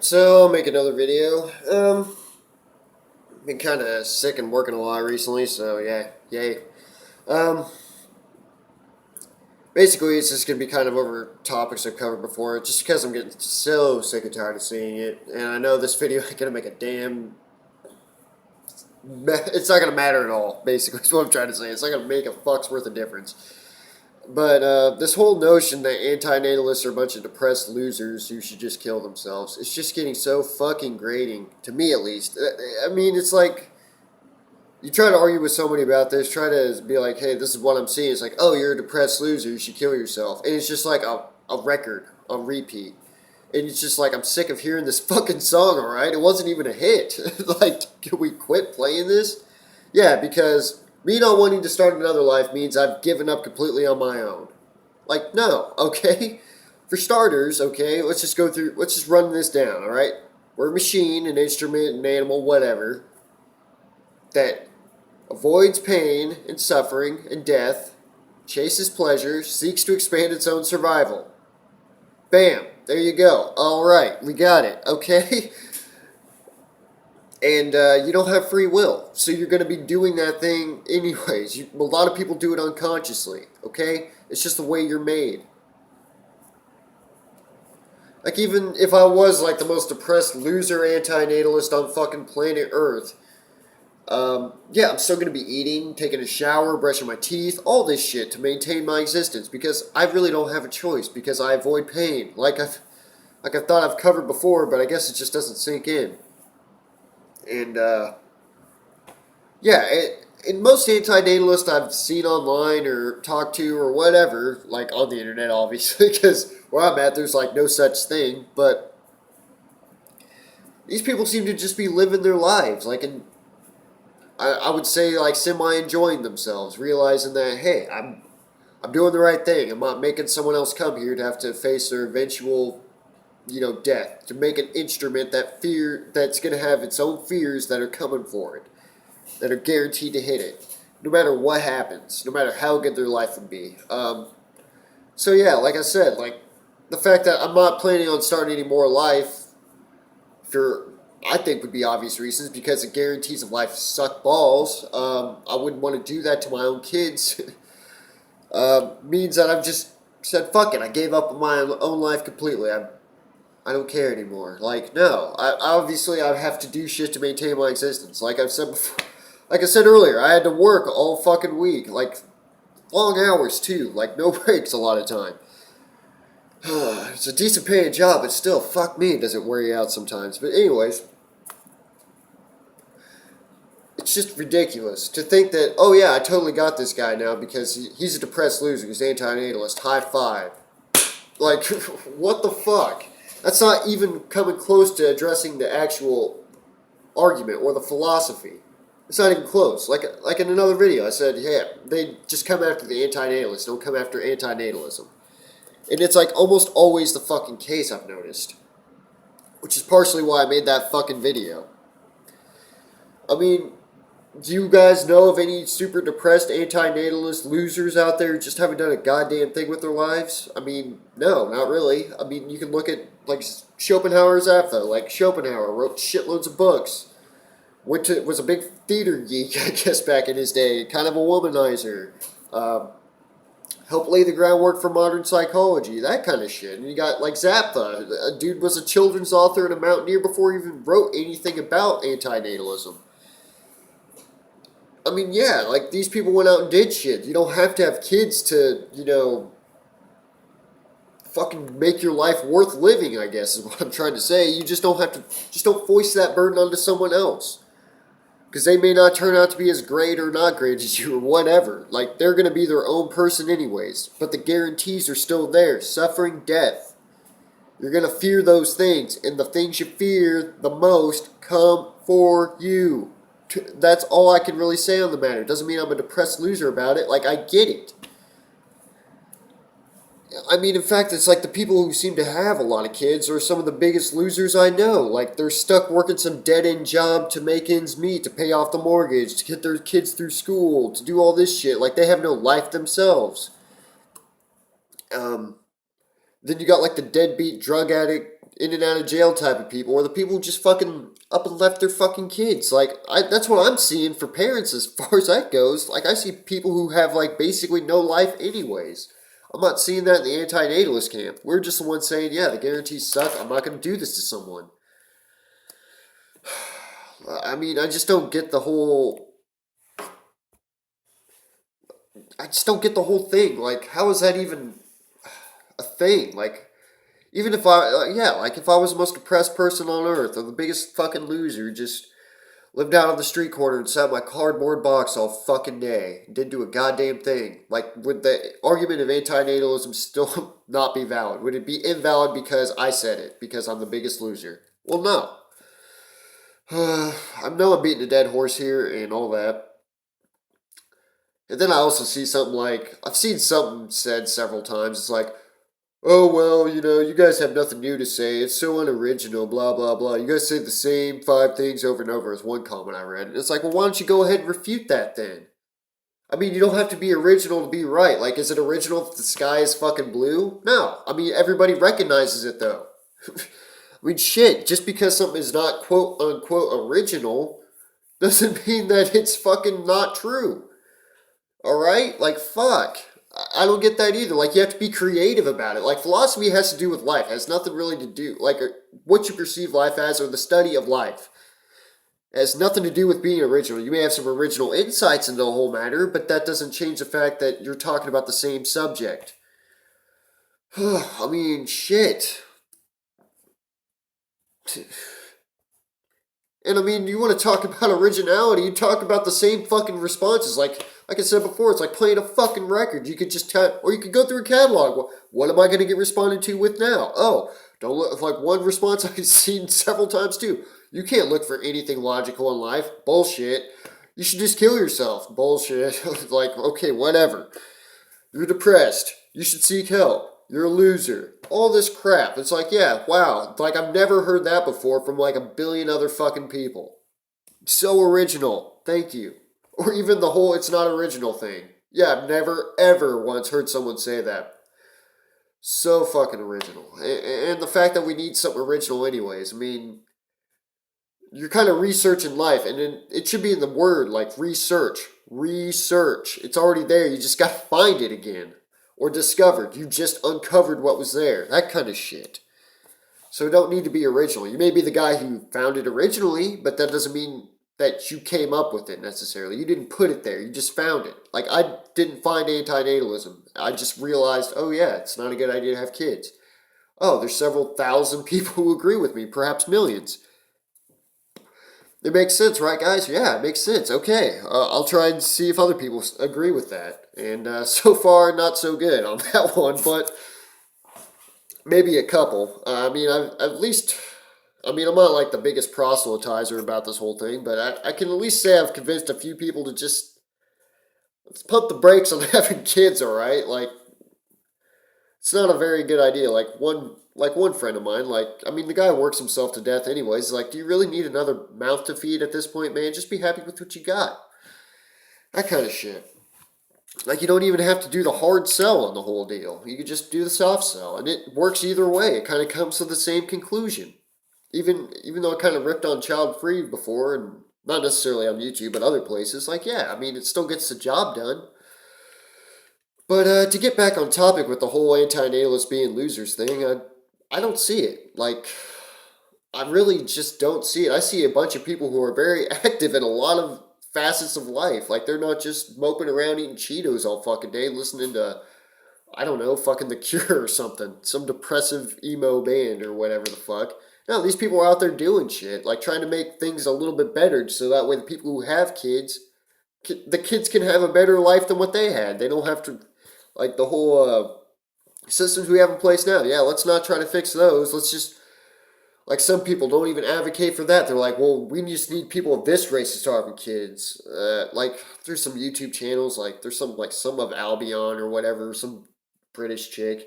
so I'll make another video. Been kind of sick and working a lot recently, so yeah, yay. Um, Basically, it's just gonna be kind of over topics I've covered before, just because I'm getting so sick and tired of seeing it, and I know this video ain't gonna make a damn. It's not gonna matter at all. Basically, is what I'm trying to say. It's not gonna make a fuck's worth of difference. But this whole notion that antinatalists are a bunch of depressed losers who should just kill themselves, it's just getting so fucking grating, to me at least. I mean, it's like, you try to argue with somebody about this, try to be like, hey, this is what I'm seeing. It's like, oh, you're a depressed loser, you should kill yourself. And it's just like a record on repeat. And it's just like, I'm sick of hearing this fucking song, alright? It wasn't even a hit. Like, can we quit playing this? Yeah, because me not wanting to start another life means I've given up completely on my own. Like, no, okay? For starters, okay, let's just run this down, alright? We're a machine, an instrument, an animal, whatever, that avoids pain and suffering and death, chases pleasure, seeks to expand its own survival. Bam, there you go. Alright, we got it, okay? And you don't have free will, so you're going to be doing that thing anyways. A lot of people do it unconsciously, okay? It's just the way you're made. Like, even if I was like the most depressed loser antinatalist on fucking planet Earth, yeah, I'm still going to be eating, taking a shower, brushing my teeth, all this shit to maintain my existence, because I really don't have a choice, because I avoid pain, like I thought I've covered before, but I guess it just doesn't sink in. And, yeah, in most antinatalists I've seen online or talked to or whatever, like on the internet, obviously, because where I'm at, there's like no such thing, but these people seem to just be living their lives, like I would say, like, semi-enjoying themselves, realizing that, hey, I'm doing the right thing. I'm not making someone else come here to have to face their eventual, death. To make an instrument that's going to have its own fears that are coming for it, that are guaranteed to hit it, no matter what happens, no matter how good their life would be. So yeah, like I said, like, the fact that I'm not planning on starting any more life for, I think, would be obvious reasons, because the guarantees of life suck balls. I wouldn't want to do that to my own kids. Means that I've just said, fuck it, I gave up on my own life completely. I don't care anymore. Like, no. Obviously, I have to do shit to maintain my existence. Like I've said before, like I said earlier, I had to work all fucking week. Like, long hours, too. Like, no breaks a lot of time. It's a decent paying job, but still, fuck me, does it wear you out sometimes. But anyways, it's just ridiculous to think that, oh yeah, I totally got this guy now because he's a depressed loser, he's antinatalist, high five. Like, what the fuck? That's not even coming close to addressing the actual argument or the philosophy. It's not even close. Like in another video, I said, yeah, they just come after the antinatalists, don't come after antinatalism. And it's like almost always the fucking case, I've noticed. Which is partially why I made that fucking video. I mean, do you guys know of any super depressed antinatalist losers out there who just haven't done a goddamn thing with their lives? I mean, no, not really. I mean, you can look at, like, Schopenhauer's Apha. Like, Schopenhauer wrote shitloads of books. Was a big theater geek, I guess, back in his day. Kind of a womanizer. Helped lay the groundwork for modern psychology. That kind of shit. And you got, like, Zappa. A dude was a children's author and a mountaineer before he even wrote anything about antinatalism. I mean, yeah, like, these people went out and did shit. You don't have to have kids to, fucking make your life worth living, I guess, is what I'm trying to say. You just don't have to, just don't foist that burden onto someone else. Because they may not turn out to be as great or not great as you or whatever. Like, they're going to be their own person anyways. But the guarantees are still there. Suffering, death. You're going to fear those things. And the things you fear the most come for you. That's all I can really say on the matter. It doesn't mean I'm a depressed loser about it. Like, I get it. I mean, in fact, it's like the people who seem to have a lot of kids are some of the biggest losers I know. Like, they're stuck working some dead-end job to make ends meet, to pay off the mortgage, to get their kids through school, to do all this shit. Like, they have no life themselves. Then you got, like, the deadbeat drug addict in and out of jail type of people, or the people who just fucking up and left their fucking kids. Like, that's what I'm seeing for parents as far as that goes. Like, I see people who have, like, basically no life anyways. I'm not seeing that in the antinatalist camp. We're just the ones saying, yeah, the guarantees suck. I'm not going to do this to someone. I mean, I just don't get the whole. I just don't get the whole thing. Like, how is that even a thing? Like, even if yeah, like if I was the most depressed person on earth or the biggest fucking loser, just lived out on the street corner and sat in my cardboard box all fucking day, didn't do a goddamn thing. Like, would the argument of antinatalism still not be valid? Would it be invalid because I said it, because I'm the biggest loser? Well, no. I know I'm beating a dead horse here and all that. And then I also see something like, I've seen something said several times. It's like, oh, well, you guys have nothing new to say. It's so unoriginal, blah, blah, blah. You guys say the same five things over and over, as one comment I read. And it's like, well, why don't you go ahead and refute that then? I mean, you don't have to be original to be right. Like, is it original if the sky is fucking blue? No. I mean, everybody recognizes it, though. I mean, shit, just because something is not quote unquote original doesn't mean that it's fucking not true. Alright? Like, fuck. I don't get that either. Like, you have to be creative about it. Like, philosophy has to do with life. It has nothing really to do, like, what you perceive life as or the study of life. It has nothing to do with being original. You may have some original insights into the whole matter, but that doesn't change the fact that you're talking about the same subject. I mean, shit. And I mean, you want to talk about originality, you talk about the same fucking responses. Like I said before, it's like playing a fucking record. You could just or you could go through a catalog. Well, what am I going to get responded to with now? Oh, don't look like one response I've seen several times too. You can't look for anything logical in life. Bullshit. You should just kill yourself. Bullshit. Like, okay, whatever. You're depressed. You should seek help. You're a loser. All this crap. It's like, yeah, wow. Like, I've never heard that before from like a billion other fucking people. So original. Thank you. Or even the whole it's not original thing. Yeah, I've never ever once heard someone say that. So fucking original. And the fact that we need something original anyways. I mean, you're kind of researching life, and then it should be in the word, like research. Research. It's already there. You just got to find it again. Or discovered. You just uncovered what was there. That kind of shit. So it don't need to be original. You may be the guy who found it originally, but that doesn't mean that you came up with it necessarily. You didn't put it there. You just found it. Like, I didn't find antinatalism. I just realized, oh yeah, it's not a good idea to have kids. Oh, there's several thousand people who agree with me, perhaps millions. It makes sense, right, guys? Yeah, it makes sense. Okay, I'll try and see if other people agree with that. And so far, not so good on that one, but maybe a couple. I mean, I've at least. I mean, I'm not like the biggest proselytizer about this whole thing, but I can at least say I've convinced a few people to just let's pump the brakes on having kids. All right, like it's not a very good idea. Like one friend of mine, like I mean, the guy works himself to death anyways. Like, do you really need another mouth to feed at this point, man? Just be happy with what you got. That kind of shit. Like, you don't even have to do the hard sell on the whole deal. You could just do the soft sell, and it works either way. It kind of comes to the same conclusion. Even though I kind of ripped on child free before, and not necessarily on YouTube, but other places, like yeah, I mean it still gets the job done. But to get back on topic with the whole anti-natalist being losers thing, I don't see it. Like I really just don't see it. I see a bunch of people who are very active in a lot of facets of life. Like they're not just moping around eating Cheetos all fucking day, listening to I don't know, fucking The Cure or something. Some depressive emo band or whatever the fuck. No, these people are out there doing shit, like trying to make things a little bit better so that way the people who have kids, the kids can have a better life than what they had. They don't have to, like the whole systems we have in place now. Yeah, let's not try to fix those. Let's just, like some people don't even advocate for that. They're like, well, we just need people of this race to start having kids. Like there's some YouTube channels, like there's some of Albion or whatever, some British chick.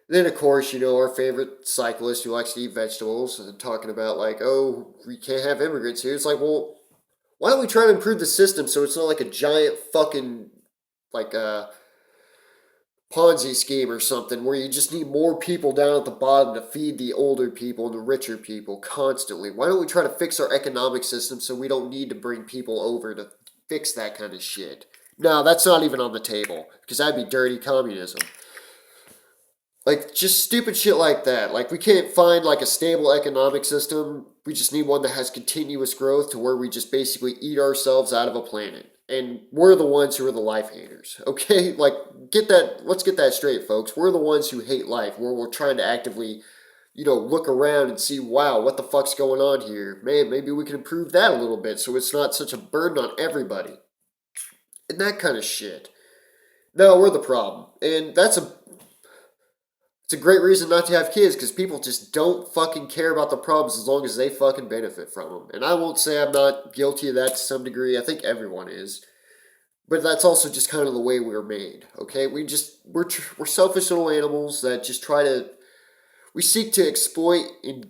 Then, of course, our favorite cyclist who likes to eat vegetables and talking about, like, oh, we can't have immigrants here. It's like, well, why don't we try to improve the system so it's not like a giant fucking, like, Ponzi scheme or something where you just need more people down at the bottom to feed the older people and the richer people constantly. Why don't we try to fix our economic system so we don't need to bring people over to fix that kind of shit? No, that's not even on the table because that'd be dirty communism. Like, just stupid shit like that. Like, we can't find, like, a stable economic system. We just need one that has continuous growth to where we just basically eat ourselves out of a planet. And we're the ones who are the life haters, okay? Like, let's get that straight, folks. We're the ones who hate life, where we're trying to actively, look around and see, wow, what the fuck's going on here? Man, maybe we can improve that a little bit so it's not such a burden on everybody. And that kind of shit. No, we're the problem. And it's a great reason not to have kids because people just don't fucking care about the problems as long as they fucking benefit from them. And I won't say I'm not guilty of that to some degree. I think everyone is. But that's also just kind of the way we were made. Okay, we're selfish little animals that just we seek to exploit and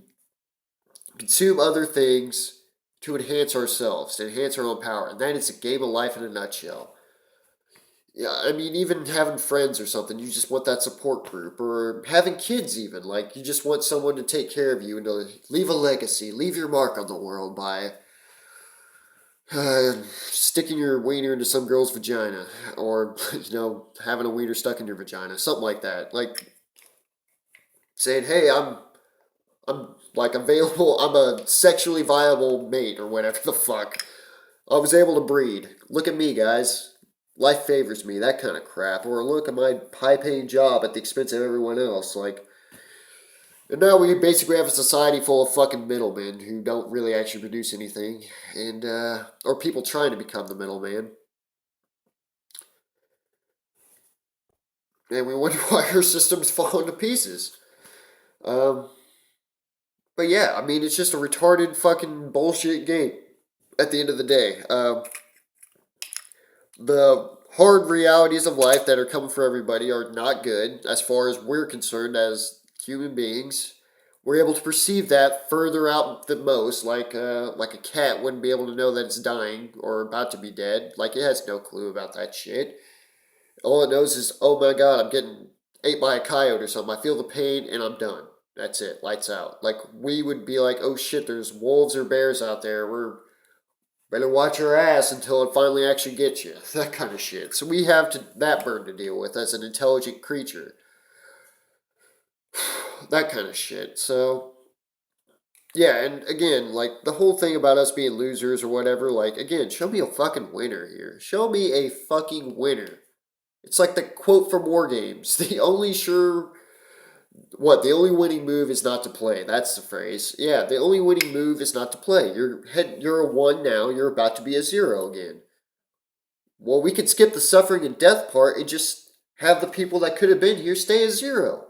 consume other things to enhance ourselves, to enhance our own power. And that is a game of life in a nutshell. Yeah, I mean, even having friends or something, you just want that support group, or having kids, even. Like, you just want someone to take care of you and to leave a legacy, leave your mark on the world by sticking your wiener into some girl's vagina, or, having a wiener stuck in your vagina, something like that. Like, saying, hey, I'm like available, I'm a sexually viable mate, or whatever the fuck. I was able to breed. Look at me, guys. Life favors me, that kind of crap. Or look at my high paying job at the expense of everyone else. Like, and now we basically have a society full of fucking middlemen who don't really actually produce anything. And, or people trying to become the middleman. And we wonder why our system's falling to pieces. Um, but yeah, I mean, it's just a retarded fucking bullshit game at the end of the day. The hard realities of life that are coming for everybody are not good as far as we're concerned as human beings. We're able to perceive that further out than most, like a cat wouldn't be able to know that it's dying or about to be dead. Like, it has no clue about that shit. All it knows is, oh my god, I'm getting ate by a coyote or something. I feel the pain and I'm done. That's it. Lights out. Like, we would be like, oh shit, there's wolves or bears out there. We're better watch your ass until it finally actually gets you. That kind of shit. So we have that burden to deal with as an intelligent creature. That kind of shit. So yeah, and again, like the whole thing about us being losers or whatever, like again, show me a fucking winner here. Show me a fucking winner. It's like the quote from War Games. The only winning move is not to play. That's the phrase. Yeah, the only winning move is not to play. You're a 1 now, you're about to be a 0 again. Well, we could skip the suffering and death part and just have the people that could have been here stay as 0.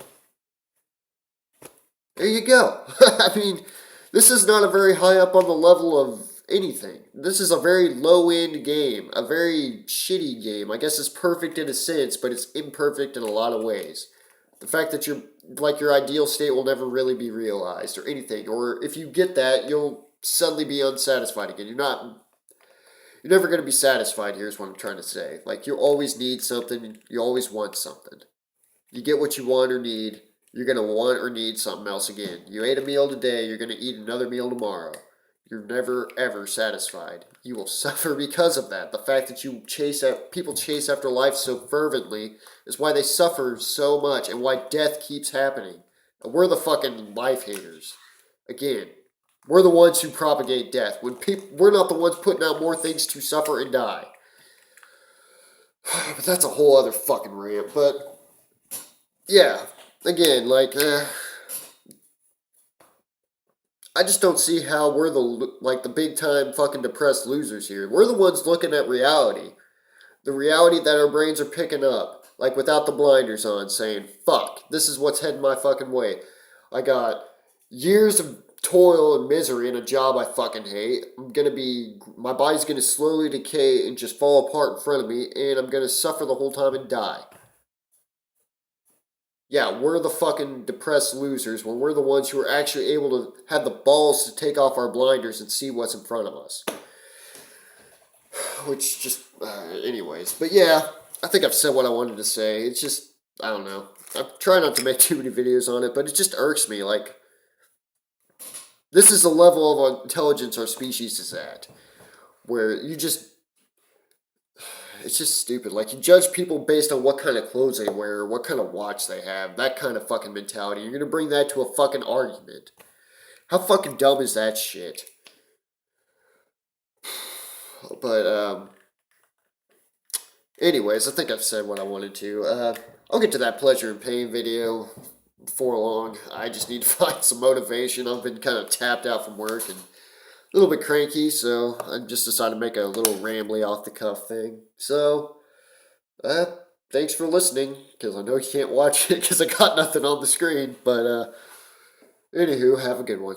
There you go. I mean, this is not a very high up on the level of anything. This is a very low end game, a very shitty game. I guess it's perfect in a sense, but it's imperfect in a lot of ways. The fact that your ideal state will never really be realized or anything, or if you get that, you'll suddenly be unsatisfied again. You're never going to be satisfied. Here's what I'm trying to say. Like, you always need something. You always want something. You get what you want or need. You're going to want or need something else again. You ate a meal today. You're going to eat another meal tomorrow. You're never, ever satisfied. You will suffer because of that. The fact that people chase after life so fervently is why they suffer so much and why death keeps happening. And we're the fucking life haters. Again, we're the ones who propagate death. We're not the ones putting out more things to suffer and die. But that's a whole other fucking rant. But yeah, again, I just don't see how we're the big time fucking depressed losers here. We're the ones looking at reality. The reality that our brains are picking up, like without the blinders on, saying, fuck, this is what's heading my fucking way. I got years of toil and misery in a job I fucking hate. My body's gonna slowly decay and just fall apart in front of me, and I'm gonna suffer the whole time and die. Yeah, we're the fucking depressed losers when we're the ones who are actually able to have the balls to take off our blinders and see what's in front of us. Which just, anyways. But yeah, I think I've said what I wanted to say. It's just, I don't know. I try not to make too many videos on it, but it just irks me. Like, this is the level of intelligence our species is at, where you just, it's just stupid. Like, you judge people based on what kind of clothes they wear, what kind of watch they have, that kind of fucking mentality. You're gonna bring that to a fucking argument. How fucking dumb is that shit? But, anyways, I think I've said what I wanted to. I'll get to that pleasure and pain video before long. I just need to find some motivation. I've been kind of tapped out from work and a little bit cranky, so I just decided to make a little rambly off the cuff thing. So, uh, thanks for listening, because I know you can't watch it because I got nothing on the screen. But, anywho, have a good one.